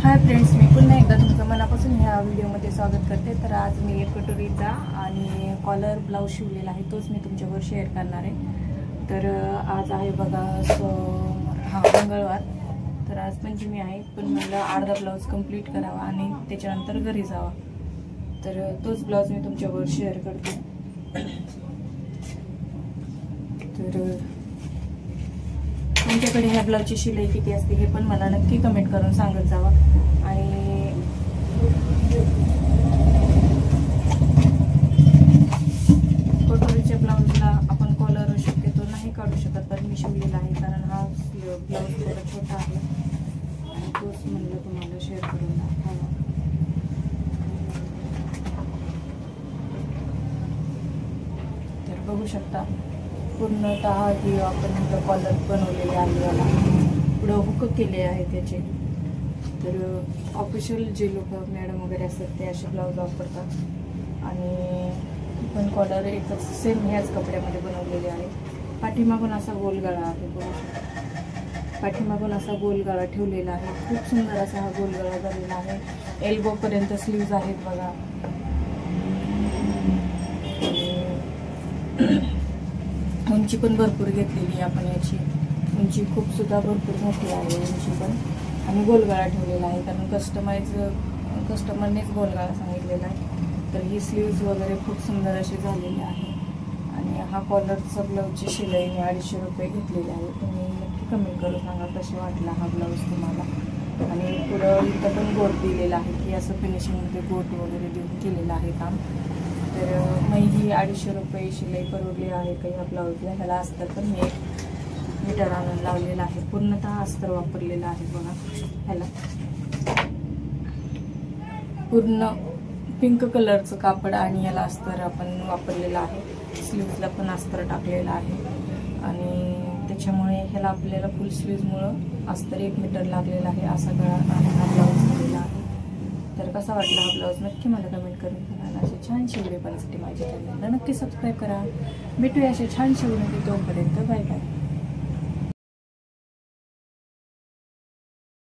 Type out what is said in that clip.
Hi friends, मी पुन्हा एकदा तुमचं मनापासून ह्या व्हिडिओमध्ये स्वागत करते। तर आज मी एक कटोरीचा आणि कॉलर ब्लाऊज शिवलेला आहे, तोच मी तुमच्यावर शेअर करणार आहे। तर आज आहे बघा मंगळवार, तर आज पंचमी आहे, पण मला अर्धा ब्लाऊज कंप्लीट करावा आणि त्याच्यानंतर घरी जावा। तर तोच ब्लाऊज मी तुमच्यावर शेअर करते। तर तुमच्याकडे ह्या ब्लाऊजची शिलाई किती असते हे पण मला नक्की कमेंट करून सांगत जावा। आणि कटोरीच्या ब्लाऊजला आपण कॉलर शक्यतो नाही काढू शकत, पण मी शिवलेला आहे कारण हा ब्लाऊज थोडा छोटा आहे आणि तोच म्हणलं तुम्हाला शेअर करून दाखवावा। तर बघू शकता पूर्णतः हे आपण कॉलर बनवलेले आहे, याला पुढं हुक केले आहे त्याचे। तर ऑफिशियल जे लोक मॅडम वगैरे असतात ते असे ब्लाऊज वापरतात आणि पण कॉलर एकच सेम ह्याच कपड्यामध्ये बनवलेले आहे। पाठीमागून असा गोल गळा आहे, बघू शकता पाठीमागून असा गोल गळा ठेवलेला आहे। खूप सुंदर असा हा गोल गळा झालेला आहे। एल्बो पर्यंत स्लीव्ज आहेत बघा। उंची पण भरपूर घेतलेली आपण, याची उंची खूप सुद्धा भरपूर मोठी आहे उंची पण। आणि गोलगळा ठेवलेला आहे कारण कस्टमरनेच गोलगळा सांगितलेला आहे। तर ही स्लीव्ज वगैरे खूप सुंदर अशी झालेली आहे। आणि हा कॉलरचा ब्लाऊजची शिलाई मी 250 रुपये घेतलेली आहे। तुम्ही नक्की कमेंट करून सांगा कसे वाटला हा ब्लाऊज तुम्हाला। आणि पुढं इथं पण गोट दिलेला आहे की असं फिनिशिंगमध्ये गोट वगैरे देऊन केलेलं आहे काम। तर मग ही 250 रुपये शिलाई परवडली आहे काही ह्या ब्लाऊजला। ह्याला अस्तर पण मी 1 मीटर आणून लावलेला आहे, पूर्णतः अस्तर वापरलेलं आहे बघा। ह्याला पूर्ण पिंक कलरचं कापड आणि याला अस्तर आपण वापरलेलं आहे। स्लीव्जला पण अस्तर टाकलेलं आहे आणि त्याच्यामुळे ह्याला आपल्याला फुल स्लीव्जमुळं अस्तर 1 मीटर लागलेला आहे। असा गळा आणि हा ब्लाऊज झालेला आहे। तर कसा वाटला हा ब्लाऊज नक्की मला कमेंट करून सांगा। असे छानशे व्हिडिओ पाहण्यासाठी माझ्या चॅनलला नक्की सबस्क्राईब करा। भेटूया असे छानशे व्हिडिओ, तोपर्यंत बाय बाय।